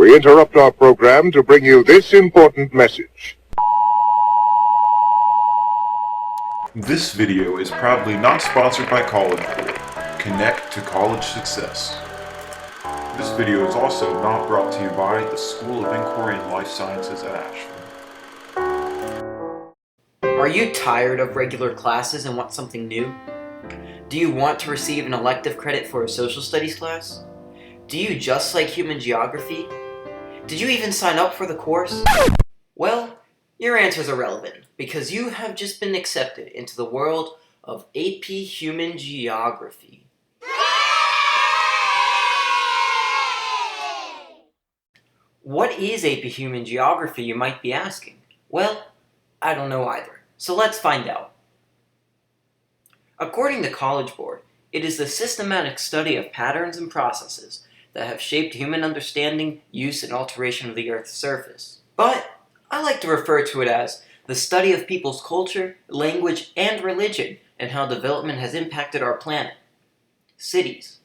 we interrupt our program to bring you this important message. This video is proudly not sponsored by College Board. Connect to college success. This video is also not brought to you by the School of Inquiry and Life Sciences at Ashland. Are you tired of regular classes and want something new? Do you want to receive an elective credit for a social studies class? Do you just like human geography? Did you even sign up for the course? Well, your answers are relevant because you have just been accepted into the world of AP Human Geography. What is AP Human Geography, you might be asking? Well, I don't know either, so let's find out. According to College Board, it is the systematic study of patterns and processes that have shaped human understanding, use, and alteration of the Earth's surface. But I like to refer to it as the study of people's culture, language, and religion, and how development has impacted our planet. Cities,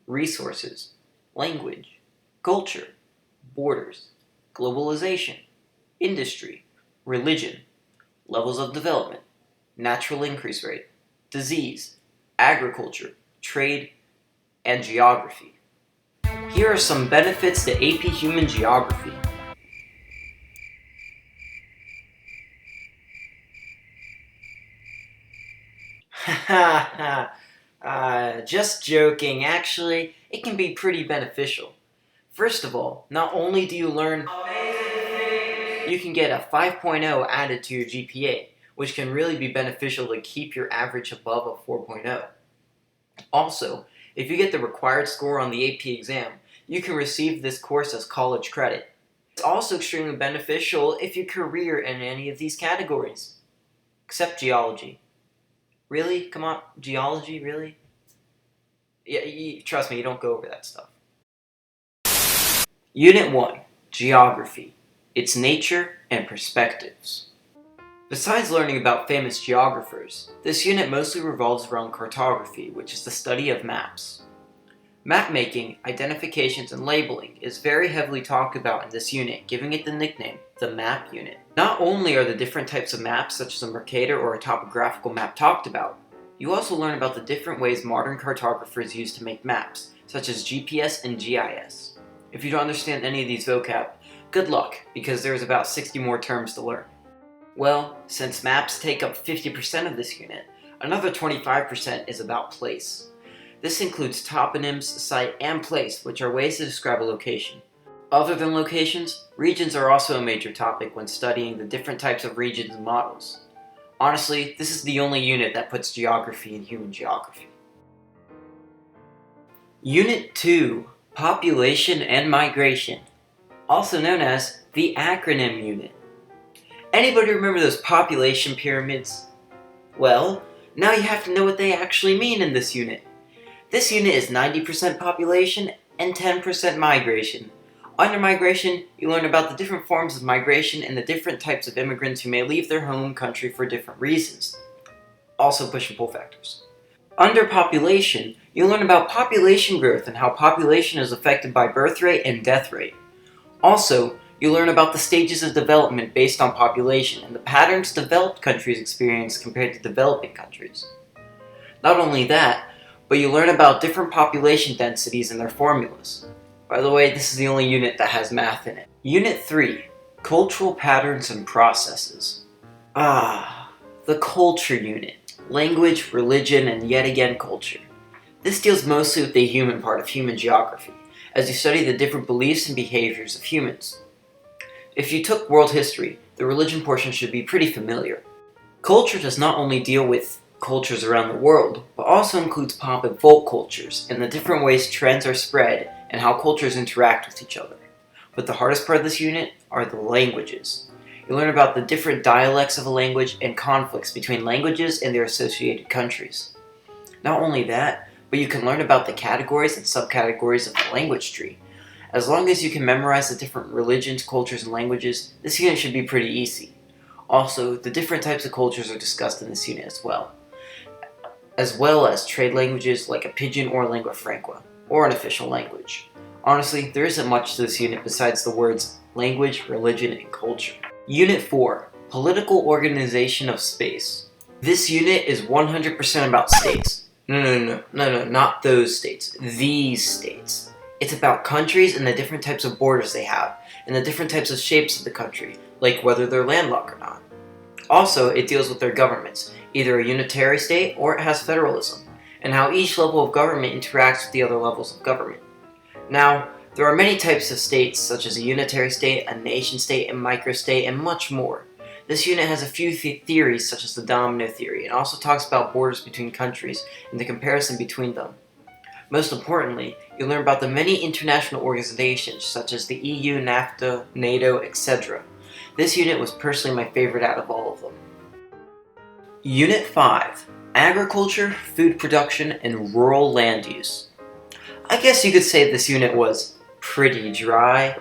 resources, language, culture, borders, globalization, industry, religion, levels of development, natural increase rate, disease, agriculture, trade, and geography. Here are some benefits to AP Human Geography. Just joking. Actually, it can be pretty beneficial. First of all, not only do you learn amazing things, you can get a 5.0 added to your GPA, which can really be beneficial to keep your average above a 4.0. Also, if you get the required score on the AP exam, you can receive this course as college credit. It's also extremely beneficial if you career in any of these categories. Except geology. Really? Come on, geology, really? Yeah, trust me, you don't go over that stuff. Unit 1, Geography, its nature and perspectives. Besides learning about famous geographers, this unit mostly revolves around cartography, which is the study of maps. Map making, identifications, and labeling is very heavily talked about in this unit, giving it the nickname, the map unit. Not only are the different types of maps, such as a Mercator or a topographical map, talked about, you also learn about the different ways modern cartographers use to make maps, such as GPS and GIS. If you don't understand any of these vocab, good luck, because there's about 60 more terms to learn. Well, since maps take up 50% of this unit, another 25% is about place. This includes toponyms, site, and place, which are ways to describe a location. Other than locations, regions are also a major topic when studying the different types of regions and models. Honestly, this is the only unit that puts geography in human geography. Unit 2, Population and Migration, also known as the acronym unit. Anybody remember those population pyramids? Well, now you have to know what they actually mean in this unit. This unit is 90% population and 10% migration. Under migration, you learn about the different forms of migration and the different types of immigrants who may leave their home country for different reasons. Also push and pull factors. Under population, you learn about population growth and how population is affected by birth rate and death rate. Also, you learn about the stages of development based on population and the patterns developed countries experience compared to developing countries. Not only that, but you learn about different population densities and their formulas. By the way, this is the only unit that has math in it. Unit 3, Cultural Patterns and Processes. The culture unit. Language, religion, and yet again culture. This deals mostly with the human part of human geography, as you study the different beliefs and behaviors of humans. If you took world history, the religion portion should be pretty familiar. Culture does not only deal with cultures around the world, but also includes pop and folk cultures and the different ways trends are spread and how cultures interact with each other. But the hardest part of this unit are the languages. You learn about the different dialects of a language and conflicts between languages and their associated countries. Not only that, but you can learn about the categories and subcategories of the language tree. As long as you can memorize the different religions, cultures, and languages, this unit should be pretty easy. Also, the different types of cultures are discussed in this unit as well as trade languages like a pidgin or lingua franca, or an official language. Honestly, there isn't much to this unit besides the words language, religion, and culture. Unit 4, Political Organization of Space. This unit is 100% about states. No, not those states. These states. It's about countries and the different types of borders they have, and the different types of shapes of the country, like whether they're landlocked or not. Also, it deals with their governments, either a unitary state or it has federalism, and how each level of government interacts with the other levels of government. Now, there are many types of states, such as a unitary state, a nation state, a microstate, and much more. This unit has a few theories, such as the domino theory, and also talks about borders between countries and the comparison between them. Most importantly, you'll learn about the many international organizations, such as the EU, NAFTA, NATO, etc. This unit was personally my favorite out of all of them. Unit 5, Agriculture, Food Production, and Rural Land Use. I guess you could say this unit was pretty dry.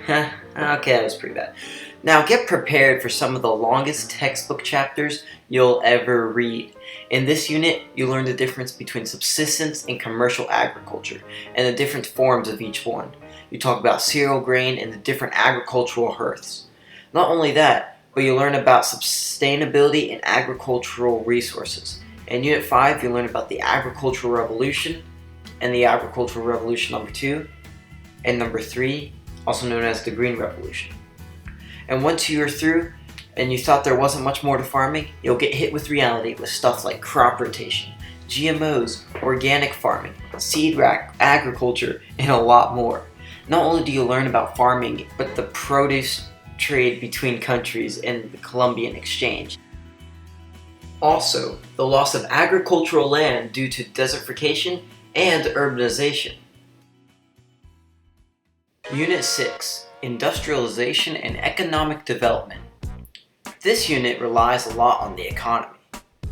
Okay, that was pretty bad. Now get prepared for some of the longest textbook chapters you'll ever read. In this unit, you learn the difference between subsistence and commercial agriculture, and the different forms of each one. You talk about cereal grain and the different agricultural hearths. Not only that, but you learn about sustainability and agricultural resources. In Unit 5, you learn about the Agricultural Revolution, and the Agricultural Revolution number 2, and number 3, also known as the Green Revolution. And once you're through, and you thought there wasn't much more to farming, you'll get hit with reality with stuff like crop rotation, GMOs, organic farming, seed agriculture, and a lot more. Not only do you learn about farming, but the produce trade between countries and the Columbian Exchange. Also, the loss of agricultural land due to desertification and urbanization. Unit 6, Industrialization and Economic Development. This unit relies a lot on the economy.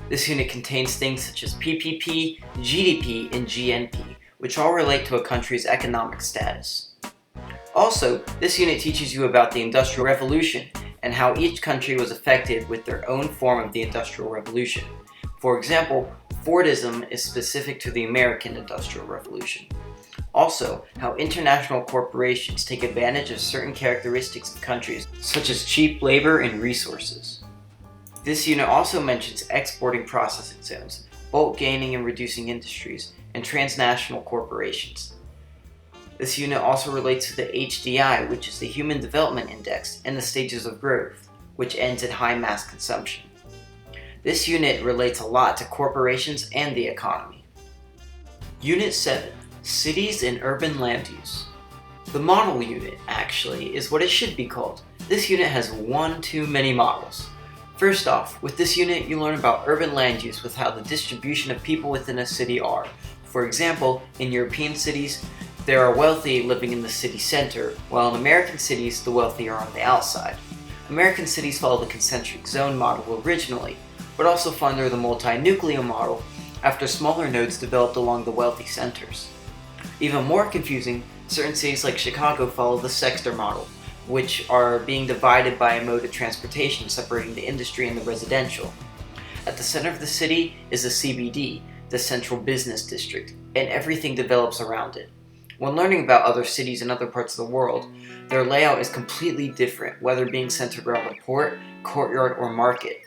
This unit contains things such as PPP, GDP, and GNP, which all relate to a country's economic status. Also, this unit teaches you about the Industrial Revolution and how each country was affected with their own form of the Industrial Revolution. For example, Fordism is specific to the American Industrial Revolution. Also, how international corporations take advantage of certain characteristics of countries, such as cheap labor and resources. This unit also mentions exporting processing zones, bulk gaining and reducing industries, and transnational corporations. This unit also relates to the HDI, which is the Human Development Index, and the stages of growth, which ends at high mass consumption. This unit relates a lot to corporations and the economy. Unit 7. Cities and Urban Land Use. The model unit, actually, is what it should be called. This unit has one too many models. First off, with this unit you learn about urban land use with how the distribution of people within a city are. For example, in European cities, there are wealthy living in the city center, while in American cities, the wealthy are on the outside. American cities follow the concentric zone model originally, but also fell under the multi-nuclear model after smaller nodes developed along the wealthy centers. Even more confusing, certain cities like Chicago follow the sector model, which are being divided by a mode of transportation separating the industry and the residential. At the center of the city is the CBD, the Central Business District, and everything develops around it. When learning about other cities in other parts of the world, their layout is completely different, whether being centered around a port, courtyard, or market.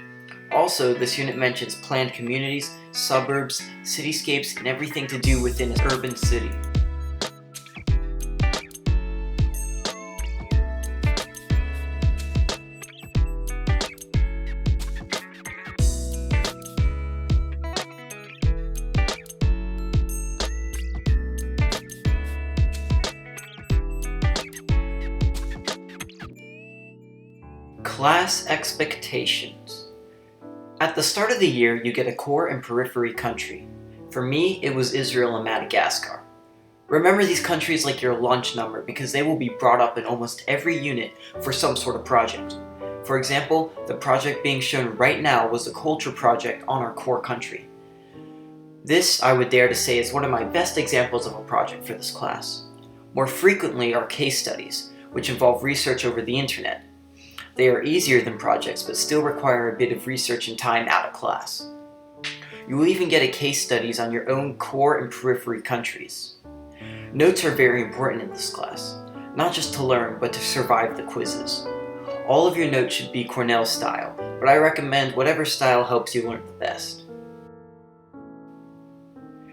Also, this unit mentions planned communities, suburbs, cityscapes, and everything to do within an urban city. Class expectations. At the start of the year, you get a core and periphery country. For me, it was Israel and Madagascar. Remember these countries like your lunch number because they will be brought up in almost every unit for some sort of project. For example, the project being shown right now was the culture project on our core country. This, I would dare to say, is one of my best examples of a project for this class. More frequently are case studies, which involve research over the internet. They are easier than projects, but still require a bit of research and time out of class. You will even get a case studies on your own core and periphery countries. Notes are very important in this class, not just to learn, but to survive the quizzes. All of your notes should be Cornell style, but I recommend whatever style helps you learn the best.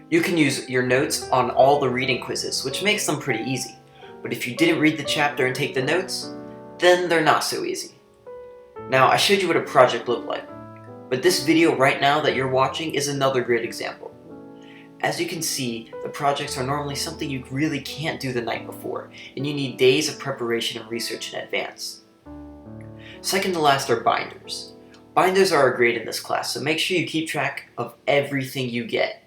You can use your notes on all the reading quizzes, which makes them pretty easy. But if you didn't read the chapter and take the notes, then they're not so easy. Now, I showed you what a project looked like, but this video right now that you're watching is another great example. As you can see, the projects are normally something you really can't do the night before, and you need days of preparation and research in advance. Second to last are binders. Binders are great in this class, so make sure you keep track of everything you get.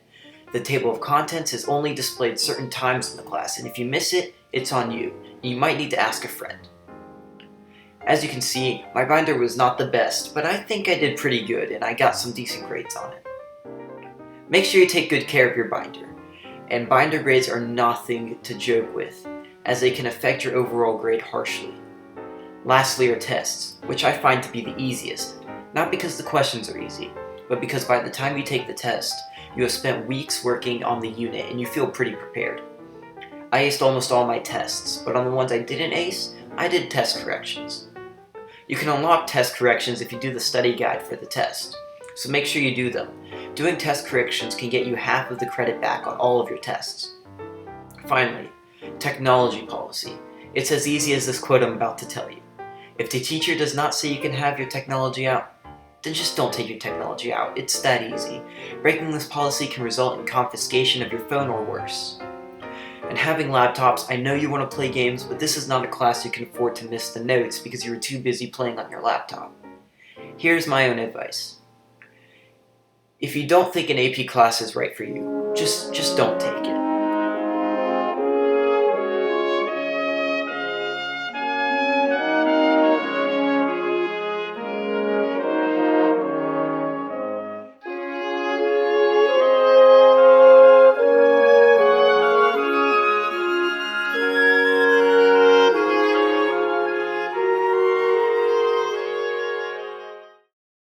The table of contents is only displayed certain times in the class, and if you miss it, it's on you, and you might need to ask a friend. As you can see, my binder was not the best, but I think I did pretty good, and I got some decent grades on it. Make sure you take good care of your binder, and binder grades are nothing to joke with, as they can affect your overall grade harshly. Lastly are tests, which I find to be the easiest, not because the questions are easy, but because by the time you take the test, you have spent weeks working on the unit and you feel pretty prepared. I aced almost all my tests, but on the ones I didn't ace, I did test corrections. You can unlock test corrections if you do the study guide for the test, so make sure you do them. Doing test corrections can get you half of the credit back on all of your tests. Finally, technology policy. It's as easy as this quote I'm about to tell you. If the teacher does not say you can have your technology out, then just don't take your technology out. It's that easy. Breaking this policy can result in confiscation of your phone or worse. And having laptops, I know you want to play games, but this is not a class you can afford to miss the notes because you were too busy playing on your laptop. Here's my own advice. If you don't think an AP class is right for you, just don't take it.